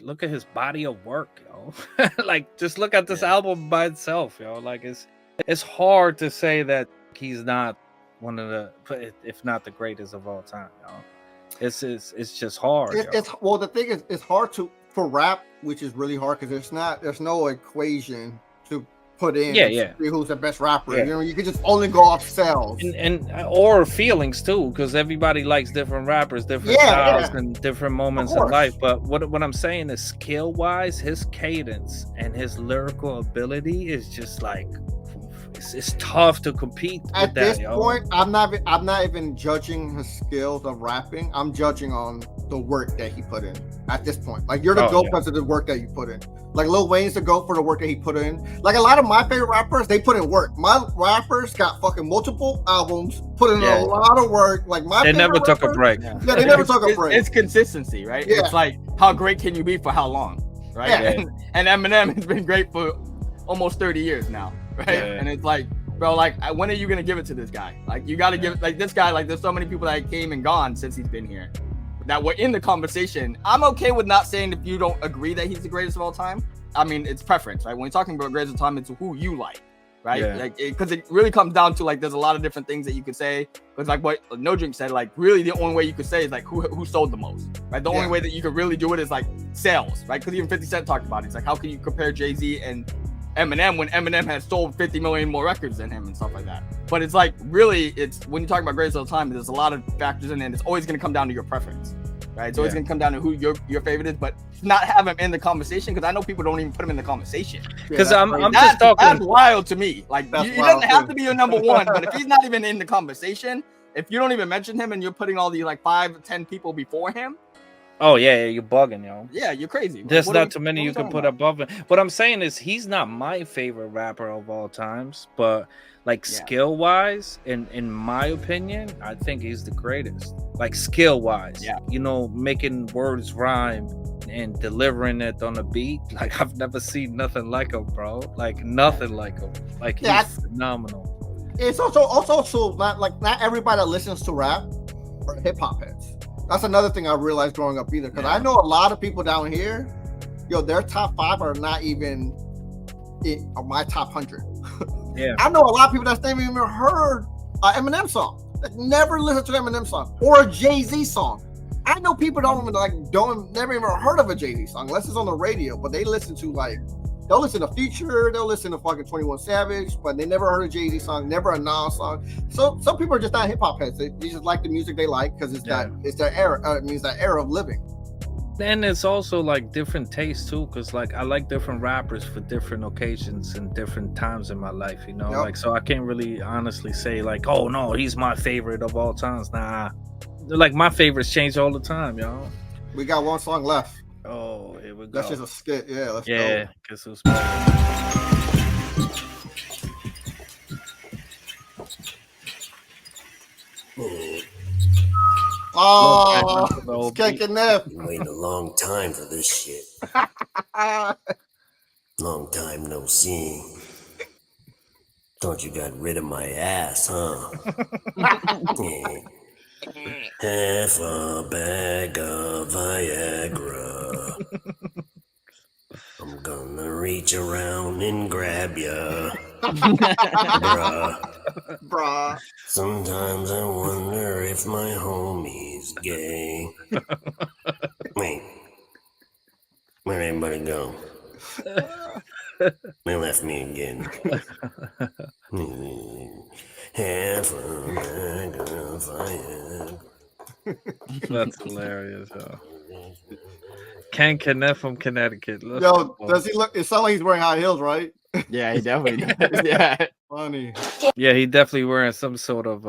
look at his body of work, yo. Like, just look at this album by itself, yo. Like, it's hard to say that he's not one of the, if not the greatest of all time, yo. It's just hard. It's well, the thing is, it's hard for rap, which is really hard because there's no equation to put in to see who's the best rapper. You know, you can just only go off sales and or feelings too, because everybody likes different rappers, different styles, and different moments in life. But what I'm saying is, skill wise, his cadence and his lyrical ability is just like, it's tough to compete at this point. I'm not even judging his skills of rapping. I'm judging on the work that he put in at this point. Like, you're the GOAT because of the work that you put in. Like, Lil Wayne's the GOAT for the work that he put in. Like, a lot of my favorite rappers, they put in work. My rappers got fucking multiple albums, put in a lot of work. Like, they never took a break. Yeah, they never took a break. It's consistency, right? Yeah. It's like, how great can you be for how long, right? Yeah. And Eminem has been great for almost 30 years now. Right. Yeah. And it's like, bro, like, when are you gonna give it to this guy? Like, you gotta give, like, this guy, like, there's so many people that came and gone since he's been here that were in the conversation. I'm okay with not saying if you don't agree that he's the greatest of all time. I mean, it's preference, right? When you're talking about greatest of all time, it's who you like, right? Yeah. Like, because it really comes down to, like, there's a lot of different things that you could say. Because, like, what No Drink said, like, really the only way you could say is, like, who sold the most, right? The only way that you could really do it is, like, sales, right? Because even 50 Cent talked about it. It's like, how can you compare Jay-Z and Eminem when Eminem has sold 50 million more records than him and stuff like that? But it's like, really, it's when you're talking about greatest of all time, there's a lot of factors in it, and it's always going to come down to your preference, right? It's always going to come down to who your favorite is, but not have him in the conversation, because I know people don't even put him in the conversation. Because I'm just talking. That's wild to me. Like, he doesn't have to be your number one, but if he's not even in the conversation, if you don't even mention him and you're putting all these like 5 10 people before him. Oh yeah, you're bugging, yo. Yeah, you're crazy. There's not too many you can put above him. What I'm saying is, he's not my favorite rapper of all times, but like skill wise, in my opinion, I think he's the greatest. Like, skill wise, you know, making words rhyme and delivering it on a beat. Like, I've never seen nothing like him, bro. Like, nothing like him. Like, he's phenomenal. It's also not everybody that listens to rap are hip hop heads. That's another thing I realized growing up either, because I know a lot of people down here, yo, their top 5 are not even in my top 100. Yeah, I know a lot of people that's never even heard an Eminem song, that never listened to an Eminem song or a Jay-Z song. I know people never even heard of a Jay-Z song unless it's on the radio, but they listen to, like, they'll listen to Future, they'll listen to fucking 21 Savage, but they never heard a Jay-Z song, never a Nas song. So some people are just not hip hop heads. They just like the music they like because it's their era. It means that era of living. And it's also like different tastes too, because like I like different rappers for different occasions and different times in my life, you know. Like, so I can't really honestly say like, oh no, he's my favorite of all times. Nah, like, my favorites change all the time, y'all. We got one song left. Oh, here we go. That's just a skit. Yeah, let's go. Yeah, guess who's Oh, kicking that. Been waiting a long time for this shit. Long time no see. Thought you got rid of my ass, huh? Half a bag of Viagra. I'm gonna reach around and grab ya. Bruh. Sometimes I wonder if my homie's gay. Wait. Where'd everybody go? They left me again. Half a bag of Viagra. That's hilarious, yo. Ken Kenneth from Connecticut. Yo, does he look? It sounds like he's wearing high heels, right? Yeah, he definitely does. Yeah, funny. Yeah, he definitely wearing some sort of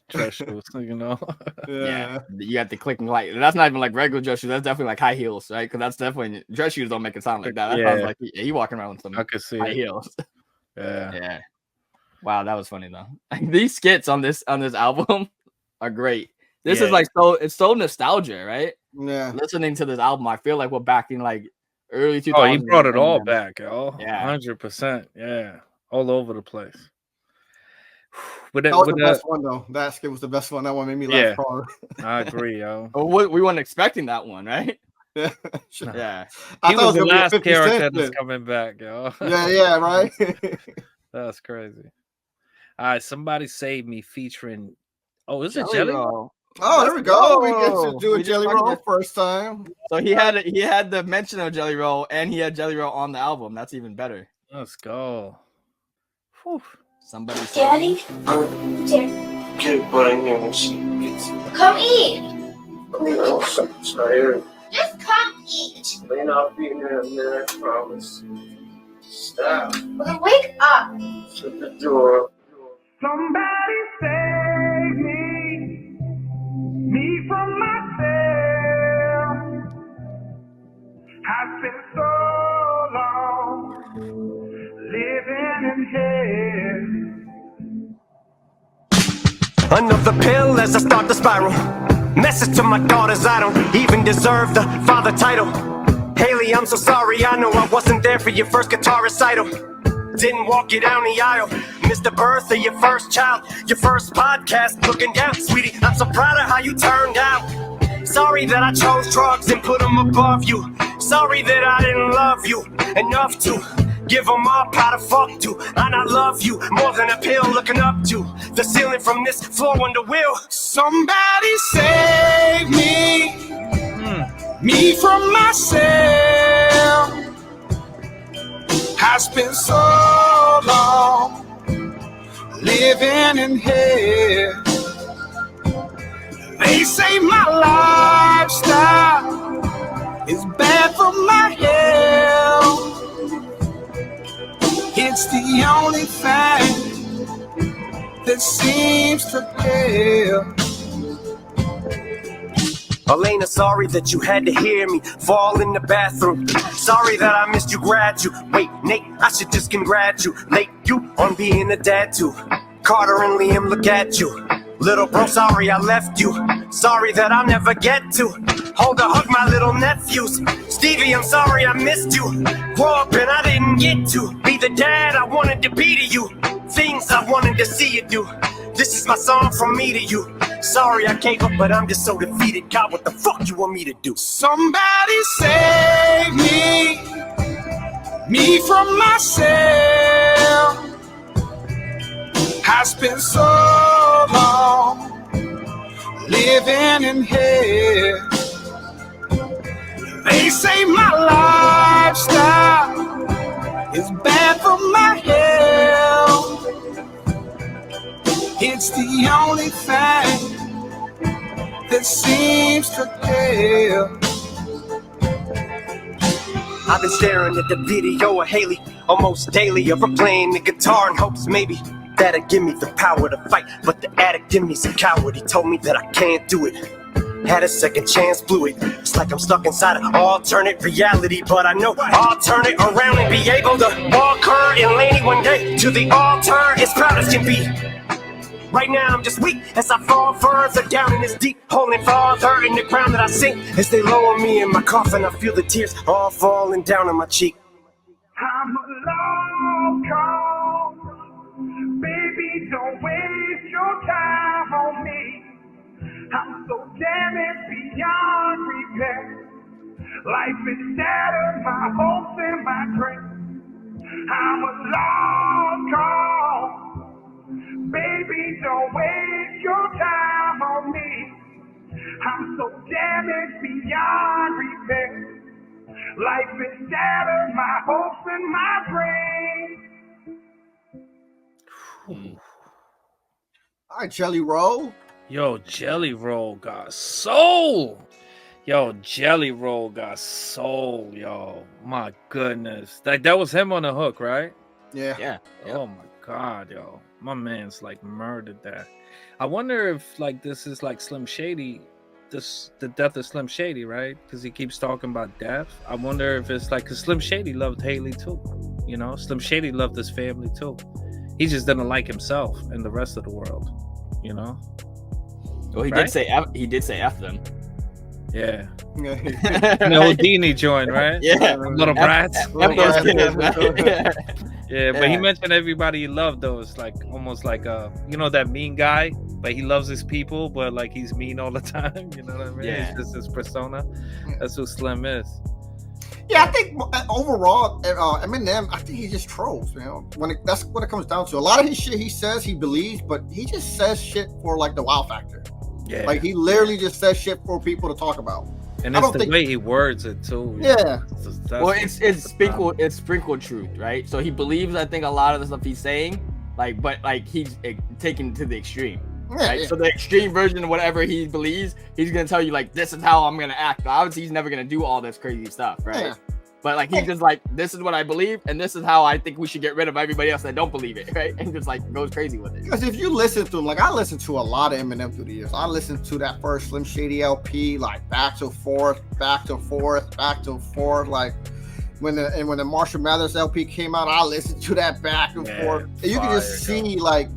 dress shoes, you know. Yeah, you got the clicking light. That's not even like regular dress shoes. That's definitely like high heels, right? Because that's definitely dress shoes don't make it sound like that. That sounds like he walking around with some high heels. Yeah. Wow, that was funny though. These skits on this album are great. This is like it's so nostalgia, right? Yeah. Listening to this album, I feel like we're back in like early 2000s. Oh, he brought it all back, yo. Yeah, 100%. Yeah, all over the place. That was the best one though. That skit was the best one. That one made me laugh hard. I agree, yo. We weren't expecting that one, right? Yeah. Yeah. He was the gonna be a last 50 character Cent that's then. coming back, yo. Yeah, right. That's crazy. All right, somebody save me featuring. Oh, is it Jelly Jelly? Roll. Oh, there we go. We get to do a We just Jelly talked Roll about- first time. So he had the mention of Jelly Roll, and he had Jelly Roll on the album. That's even better. Let's go. Whew. Somebody say Daddy? Get bring him and she gets Come eat. tired. Just come eat. May not be in there a minute, I promise. Stop. Well, then wake up. Shut the door. Somebody save me from myself. I've been so long living in hell. Another pill as I start to spiral. Message to my daughters, I don't even deserve the father title. Haley, I'm so sorry, I know I wasn't there for your first guitar recital. Didn't walk you down the aisle. Missed the birth of your first child. Your first podcast, looking down. Sweetie, I'm so proud of how you turned out. Sorry that I chose drugs and put them above you. Sorry that I didn't love you enough to give them up how to fuck to. And I love you more than a pill looking up to the ceiling from this floor on the wheel. Somebody save me from myself. I spent so long living in hell. They say my lifestyle is bad for my health. It's the only thing that seems to help. Elena, sorry that you had to hear me fall in the bathroom. Sorry that I missed you graduate. Nate, I should just congratulate you on being a dad too. Carter and Liam, look at you. Little bro, sorry I left you. Sorry that I'll never get to hold or hug my little nephews. Stevie, I'm sorry I missed you. Grow up and I didn't get to be the dad I wanted to be to you. Things I wanted to see you do. This is my song from me to you. Sorry I gave up, but I'm just so defeated. God, what the fuck you want me to do? Somebody save me from myself. I spent so long living in hell. They say my lifestyle is bad for my health. It's the only thing that seems to help. I've been staring at the video of Haley almost daily of her playing the guitar in hopes maybe that'll give me the power to fight. But the addict in me's a coward. He told me that I can't do it. Had a second chance, blew it. It's like I'm stuck inside an alternate reality, but I know I'll turn it around and be able to walk her and Laney one day to the altar as proud as can be. Right now I'm just weak as I fall further down in this deep hole and farther in the ground that I sink. As they lower me in my coffin, I feel the tears all falling down on my cheek. I'm a long call. Baby, don't waste your time on me. I'm so damaged beyond repair. Life is shattered, my hopes and my dreams. I'm a long call. Baby, don't waste your time on me. I'm so damaged beyond repair. Life is shattered, my hopes and my dreams. All right, Jelly Roll. Yo, Jelly Roll got soul. Yo, Jelly Roll got soul. Yo, my goodness. That was him on the hook, right? Yeah. Yeah. Oh my god, yo. My man's like murdered that. I wonder if like this is like Slim Shady, the death of Slim Shady, right? Because he keeps talking about death. I wonder if it's like, because Slim Shady loved Haley too. You know, Slim Shady loved his family too. He just didn't like himself and the rest of the world. You know. Well, he Right? did say F them. Yeah. Yeah. The Houdini joint, right? Yeah. Little brats. F those kids, man. Yeah, but he mentioned everybody he loved though. It's like almost like that mean guy, but he loves his people, but like he's mean all the time. You know what I mean? Yeah. It's just his persona. That's who Slim is. Yeah, I think overall, Eminem, I think he just trolls, that's what it comes down to. A lot of his shit he says he believes, but he just says shit for like the wow factor. Yeah. Like he literally just says shit for people to talk about. And it's the way he words it too. Yeah. Well, it's sprinkled truth, right? So he believes, I think, a lot of the stuff he's saying, but he's taken to the extreme. Right? Yeah. So the extreme version of whatever he believes, he's gonna tell you like, this is how I'm gonna act. But obviously, he's never gonna do all this crazy stuff, right? Yeah. But like he's just like, this is what I believe, and this is how I think we should get rid of everybody else that don't believe it, right? And just like goes crazy with it. Because if you listen to him, like I listened to a lot of Eminem through the years. I listened to that first Slim Shady LP, like back to forth. Like when the Marshall Mathers LP came out, I listened to that back and forth. And you can just see like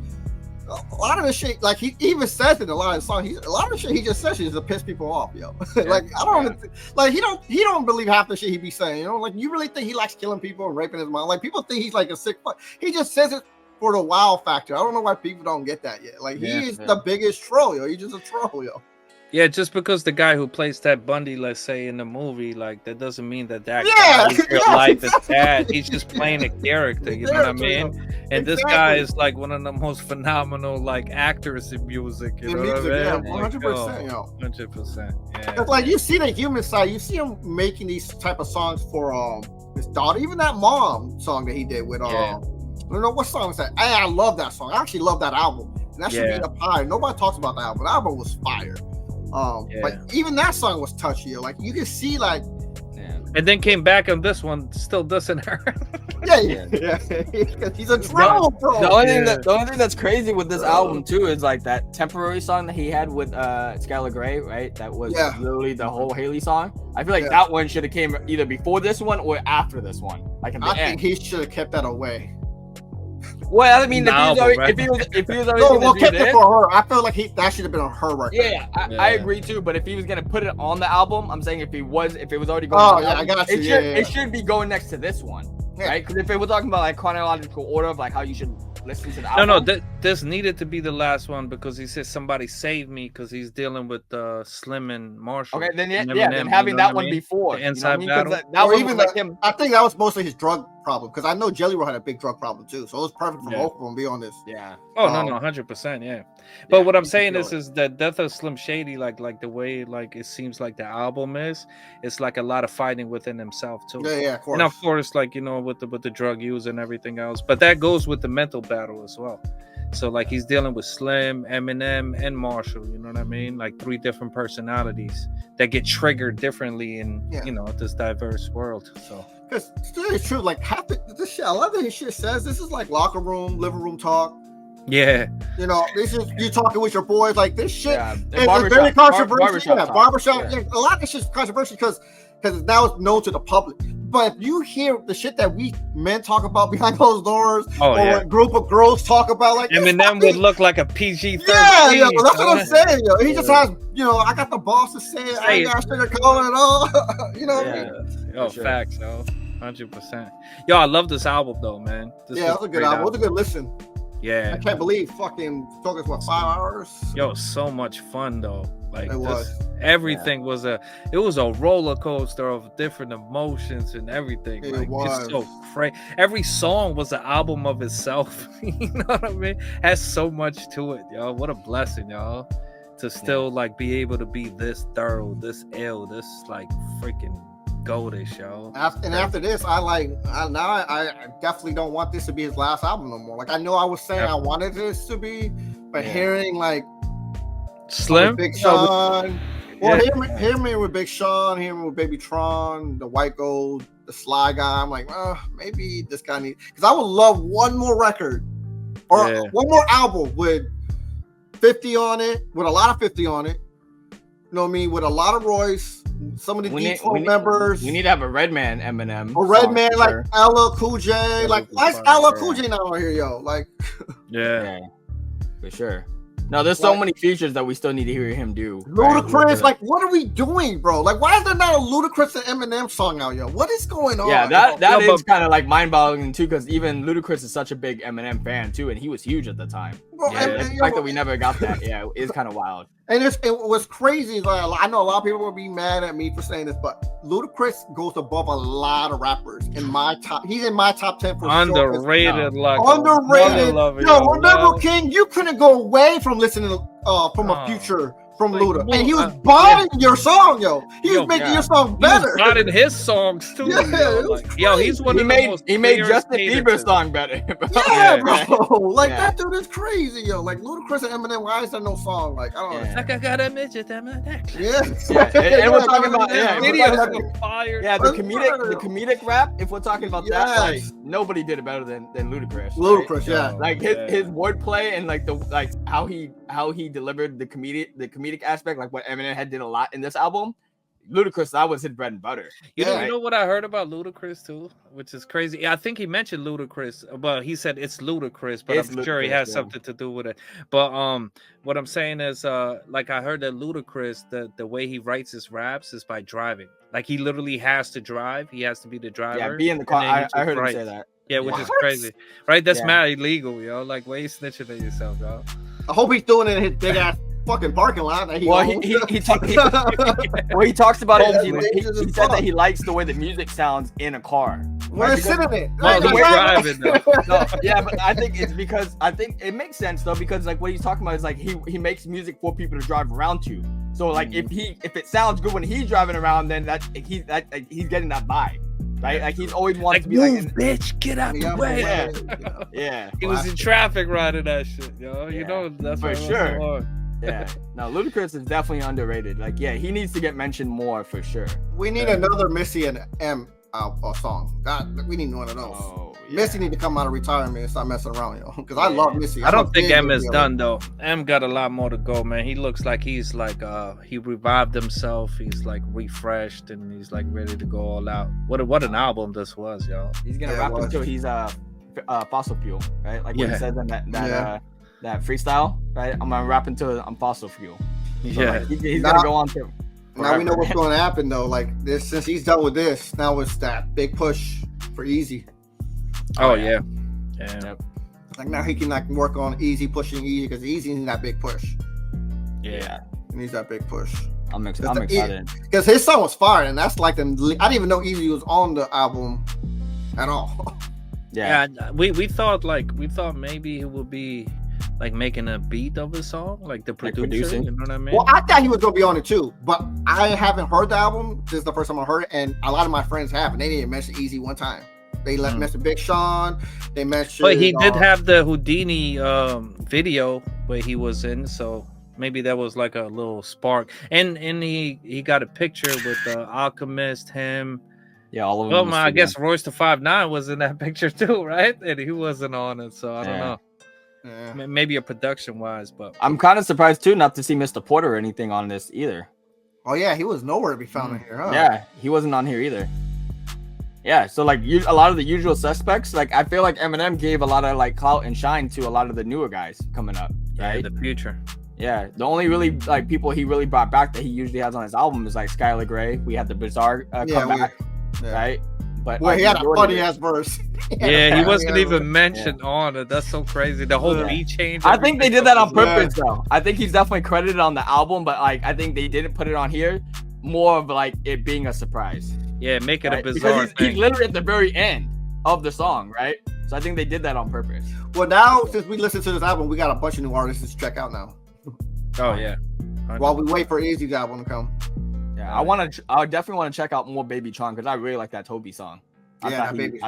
a lot of the shit, like he even says it in a lot of the songs. A lot of the shit he just says is to piss people off, yo. Like I don't like he don't believe half the shit he be saying. Like you really think he likes killing people and raping his mom? Like people think he's like a sick fuck. He just says it for the wow factor. I don't know why people don't get that yet. Like he is the biggest troll, yo. He's just a troll, yo. Yeah, just because the guy who plays Ted Bundy, let's say in the movie, like that doesn't mean that guy in real life is bad. He's just playing a character, you know what I mean? And this guy is like one of the most phenomenal like actors in music, you know what I mean? 100%, yo. 100%. Yeah. It's like you see the human side. You see him making these type of songs for his daughter, even that Mom song that he did with I don't know what song is that. I love that song. I actually love that album. And that should be up high. Nobody talks about the album. The album was fire. But even that song was touchy. Like you can see, like, and then came back on this one, still doesn't hurt. He's a troll, bro. The only thing that's crazy with this album too is like that temporary song that he had with Skylar Grey, right? That was literally the whole Haley song. I feel like that one should have came either before this one or after this one. Like in the end. I think he should have kept that away. Well, I mean, if he was kept it for her. I feel like that should have been on her record. Yeah, I agree too. But if he was gonna put it on the album, I'm saying if it was already going. I got you. It should be going next to this one, right? Because if we're talking about like chronological order of like how you should listen to the album. No, this needed to be the last one because he said somebody save me because he's dealing with Slim and Marshall. Okay, then then having that one before the inside battle. That was even like him. I think that was mostly his drug problem because I know Jelly Roll had a big drug problem too, so it was perfect for both of them to be on this. Yeah. Oh no, 100%. Yeah. But what I'm saying is the death of Slim Shady, like the way like it seems like the album is, it's like a lot of fighting within himself too. Yeah, of course. And of course, like with the drug use and everything else, but that goes with the mental battle as well. So like he's dealing with Slim, Eminem, and Marshall. You know what I mean? Like 3 different personalities that get triggered differently in this diverse world. So. Because it's true, like half this shit, I love that his shit says this is like locker room, living room talk. Yeah. This is you talking with your boys, like this shit is Barbershop very controversial. Barbershop. Yeah, a lot of this shit's controversial because now it's known to the public. But if you hear the shit that we men talk about behind closed doors, a group of girls talk about, like Eminem would look like a PG-13. Yeah, that's what I'm saying. Yo. He just has, I got the boss to say it. I ain't got sugar coat at all. You know what I mean? Yo, facts, yo. 100%. Yo, I love this album though, man. It was a good album. It was a good listen. Yeah. I can't believe fucking talking for 5 hours. Yo, so much fun though. Like it was. Everything was a roller coaster of different emotions and everything. It was. It's so crazy. Every song was an album of itself. You know what I mean? Has so much to it, y'all. What a blessing, y'all. To still like be able to be this thorough, this ill, this like freaking goldish, yo. After this, I definitely don't want this to be his last album no more. Like I know I was saying I wanted this to be, but hearing like Slim, Big Sean, hearing with Big Sean, hearing with Baby Tron, the White Gold, the Sly Guy, I'm like, maybe this guy needs, because I would love one more record or one more album with 50 on it, with a lot of 50 on it. You know what I mean? With a lot of Royce, some of the Detroit members. We need to have a Redman Eminem. A Redman like LL Cool J. Like, why is LL Cool J not on here, yo? Like, yeah, for sure. No, there's so many features that we still need to hear him do. Ludacris, like, what are we doing, bro? Like, why is there not a Ludacris and Eminem song out, yo? What is going on? Yeah, that is kind of like mind-boggling too, because even Ludacris is such a big Eminem fan too, and he was huge at the time. Bro, The fact that we never got that, is kind of wild. And it was crazy. Like, I know a lot of people will be mad at me for saying this, but Ludacris goes above a lot of rappers in my top. He's in my top 10 for underrated. Sure. Like Underrated. Yo, remember, King, you couldn't go away from listening to a Future from Luda, and he was bombing your song, yo. He was making your song better. He was bombing his songs too. Yo, he's one of the most. He made Justin Bieber's song better. Bro. Like that dude is crazy, yo. Like Ludacris and Eminem, why is there no song? Like I don't know. Like I got a midget on my neck. And we're talking about fire. Yeah, the comedic rap. If we're talking about that, like nobody did it better than Ludacris. Ludacris, right? Like his wordplay and like how he delivered the comedic aspect, like what Eminem had did a lot in this album. Ludacris, that was his bread and butter. You know what I heard about Ludacris too, which is crazy. I think he mentioned Ludacris, but he said it's Ludacris, but I'm sure he has something to do with it. But what I'm saying is, like I heard that Ludacris, the way he writes his raps is by driving. Like he literally has to drive. He has to be the driver. Yeah, be in the car. I heard him say that. Yeah, which is crazy, right? That's mad illegal, yo. Like, why you snitching on yourself, yo? I hope he's doing it in his big ass fucking parking lot. He talks about it. He said that he likes the way the music sounds in a car. We're sitting it. He's driving though. But I think it's because I think it makes sense though, because like what he's talking about is like he makes music for people to drive around to. So like if it sounds good when he's driving around, then he's getting that vibe. Right, like he's always wanted to be move, bitch, get out the way. Yeah. He was in traffic riding that shit, yo. You know that's for sure. Yeah, no, Ludacris is definitely underrated. Like, yeah, he needs to get mentioned more for sure. We need another Missy and M song. We need one of those. Missy need to come out of retirement and start messing around, yo. Because I love Missy. I don't think M is done though. M got a lot more to go, man. He looks like he's like he revived himself. He's like refreshed and he's like ready to go all out. What an album this was, yo. He's gonna rap until he's fossil fuel, right? Like what he says in that freestyle, right? I'm gonna rap until I'm fossil fuel. So like, he's gonna go on to. Now we know what's going to happen though. Like this, since he's done with this, now it's that big push for Easy. Oh yeah. Like now he can like work on pushing Easy because Easy needs that big push. Yeah, he needs that big push. I'm excited because his song was fire, and that's like I didn't even know Easy was on the album at all. Yeah, we thought maybe he would be like making a beat of a song, like the producer, you know what I mean? Well, I thought he was gonna be on it too, but I haven't heard the album. This is the first time I heard it, and a lot of my friends have, and they didn't mention Easy one time. They mentioned Big Sean. They mentioned. But he did have the Houdini video where he was in, so maybe that was like a little spark. And he got a picture with the Alchemist, him. Yeah, all of them. Well, I guess Royce the 5'9" was in that picture too, right? And he wasn't on it, so I don't know. Yeah. Maybe a production wise, but I'm kind of surprised too not to see Mr. Porter or anything on this either. Oh yeah, he was nowhere to be found in here. Huh? Yeah, he wasn't on here either. Yeah, so like a lot of the usual suspects, like I feel like Eminem gave a lot of like clout and shine to a lot of the newer guys coming up, right? The future. Yeah, the only really like people he really brought back that he usually has on his album is like Skylar Grey. We had the Bizarre comeback, right? But he had a funny ass verse. He wasn't even mentioned on it. That's so crazy. The whole beat change. I think they did that on purpose, though. I think he's definitely credited on the album, but like I think they didn't put it on here. More of like it being a surprise. Yeah, make it a bizarre because he's literally at the very end of the song, right? So I think they did that on purpose. Well, now since we listened to this album, we got a bunch of new artists to check out now. Oh yeah. 100%. While we wait for Easy's album to come. Yeah, I definitely want to check out more Baby Tron because I really like that Toby song. I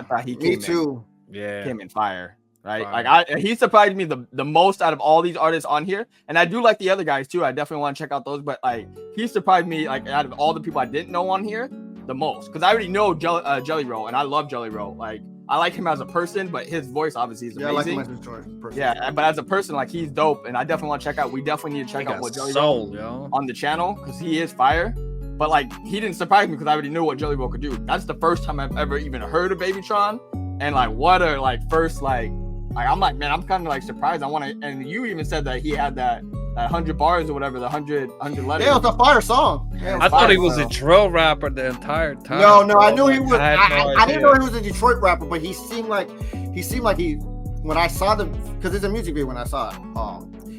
thought he came too. Came in fire, right? Fire. Like he surprised me the most out of all these artists on here, and I do like the other guys too. I definitely want to check out those, but like he surprised me like out of all the people I didn't know on here the most because I already know Jelly Roll, and I love Jelly Roll. Like I like him as a person, but his voice obviously is amazing. I like him as a person. Yeah, but as a person, like he's dope, and I definitely want to check out. We definitely need to check out what Jelly Roll on the channel because he is fire. But like he didn't surprise me because I already knew what Jelly Roll could do. That's the first time I've ever even heard of Baby Tron, and like what a like first like I'm like man, I'm kind of like surprised. I want to, and you even said that he had that that 100 bars or whatever, the 100 letters. Yeah, it was a fire song. Yeah, I thought he was a drill rapper the entire time. No, I knew he was. I didn't know idea. he was a Detroit rapper, but he seemed like he. When I saw the, because it's a music video. When I saw it,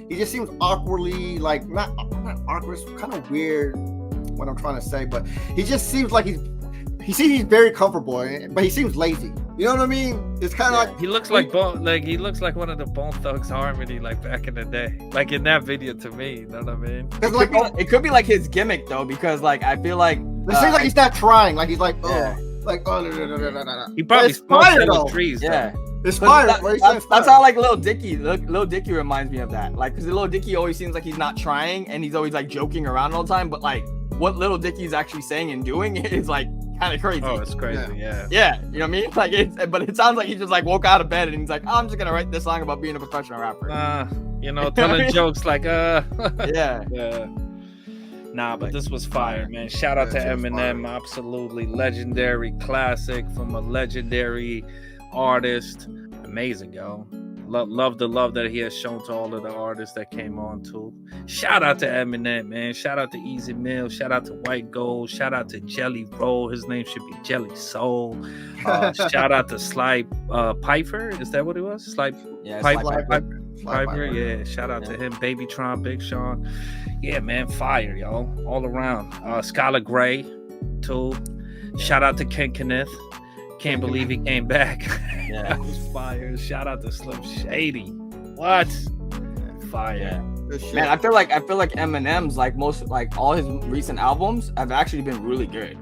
he just seems awkwardly like not awkward. It's kind of weird what I'm trying to say, but he just seems like he's very comfortable, but he seems lazy. You know what I mean? It's kind of like he looks like he looks like one of the Bone Thugs Harmony like back in the day, like in that video to me. You know what I mean? It could be like his gimmick though, because like I feel like it seems like he's not trying. Like he's like no. He probably smokes the trees. Yeah. It's fire. That's how like Lil Dicky reminds me of that. Like, because Lil Dicky always seems like he's not trying and he's always like joking around all the time. But like what Lil Dicky's actually saying and doing is like kind of crazy. Oh, it's crazy. Yeah. Yeah. You know what I mean? Like but it sounds like he just like woke out of bed and he's like, oh, I'm just gonna write this song about being a professional rapper. Telling jokes like Yeah. Yeah. Nah, but this was fire, man. Shout out to Eminem, absolutely legendary classic from a legendary artist. Amazing, yo. Love the love that he has shown to all of the artists that came on too. Shout out to Eminem, man. Shout out to Easy Mill. Shout out to White Gold. Shout out to Jelly Roll. His name should be Jelly Soul. Shout out to Sly Piper. Is that what it was? Sly Piper. Yeah. Shout out to him. Babytron, Big Sean. Yeah, man. Fire, yo. All around. Skylar Gray, too. Shout out to Ken Kenneth. Can't believe he came back. Yeah, that was fire. Shout out to Slim Shady. What? Fire. Yeah. Man, I feel like Eminem's like all his recent albums have actually been really good.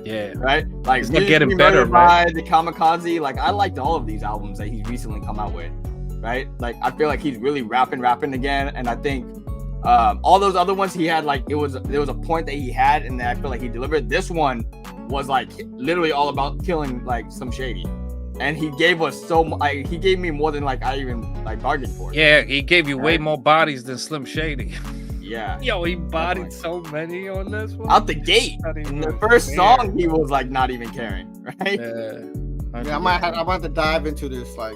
Yeah. Right? Like it's getting better, right? The Kamikaze. Like I liked all of these albums that he's recently come out with. Right? Like I feel like he's really rapping again. And I think all those other ones he had, like there was a point that he had and that I feel like he delivered. This one was like literally all about killing like Slim Shady, and he gave us he gave me more than like I even like bargained for. Yeah, he gave you way more bodies than Slim Shady. Yeah, yo, he bodied so many on this one out the gate. In the first song, he was like not even caring, right? Yeah, I might have to dive into this, like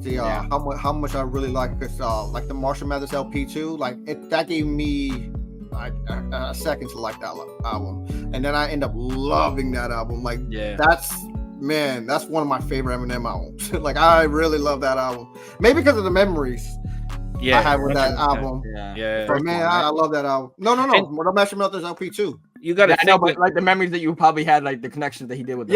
see how much I really like this, like the Marshall Mathers LP too. Like that gave me like a second to like that album, and then I end up loving that album. Like that's one of my favorite Eminem albums. Like I really love that album, maybe because of the memories I have with that album. But man, I love that album. No, the Marshall Mathers LP too. You got to but like the memories that you probably had, like the connections that he did with the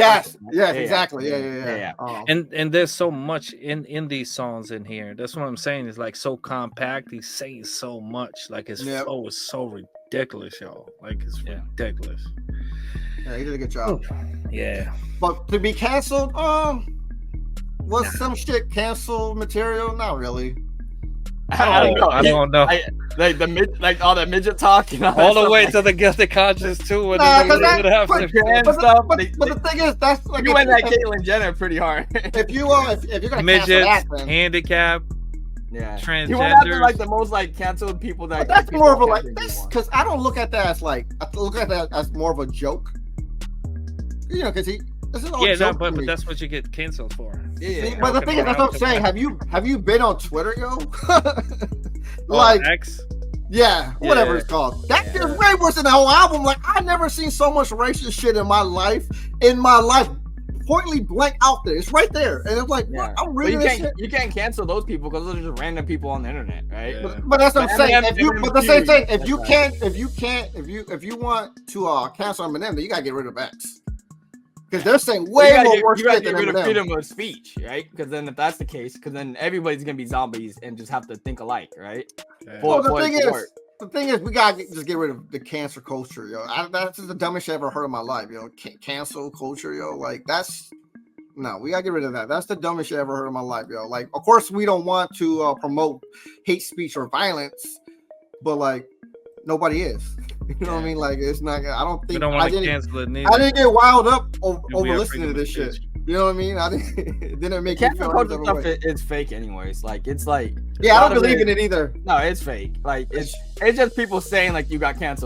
exactly. Yeah. And there's so much in these songs in here. That's what I'm saying. It's like so compact. He's saying so much. Like his flow is so ridiculous, y'all. Like it's ridiculous. Yeah, he did a good job. Yeah. But to be canceled, was some shit canceled material? Not really. I don't know. I don't know. Like all that midget talk, all the way to the guilty conscience too. When but the thing is, that's like you went at Caitlyn Jenner pretty hard. if you're gonna midgets, cancel that, handicap, transgenders. You went after like the most like canceled people that. But that's more of a like this, because I don't look at that as like more of a joke. You know, because this is all but that's what you get canceled for. Yeah, but the thing is, that's what I'm saying. Have you been on Twitter, yo? Like X? Yeah, whatever it's called. That is way worse than the whole album. Like I never seen so much racist shit in my life. Pointly blank out there. It's right there. And it's like, what? I'm reading this shit. You can't cancel those people because those are just random people on the internet, right? But that's what I'm saying. But the same thing, if you want to cancel Eminem, then you gotta get rid of X. Because they're saying way more worse shit than Eminem. You gotta get rid of freedom of speech, right? Because then if that's the case, because then everybody's gonna be zombies and just have to think alike, right? Well, the thing is, we gotta just get rid of the cancer culture, yo. That's just the dumbest shit I ever heard in my life, yo. Cancel culture, yo. Like we gotta get rid of that. That's the dumbest shit I ever heard in my life, yo. Like, of course, we don't want to promote hate speech or violence, but like nobody is. You know what I mean? Like, it's not. I don't think. We don't want to cancel it. I didn't get wild up over listening to this shit. You know what I mean? It didn't make me feel culture stuff. It's fake, anyways. Like, it's like. Yeah, I don't believe in it either. No, it's fake. Like, it's just people saying like you got canceled.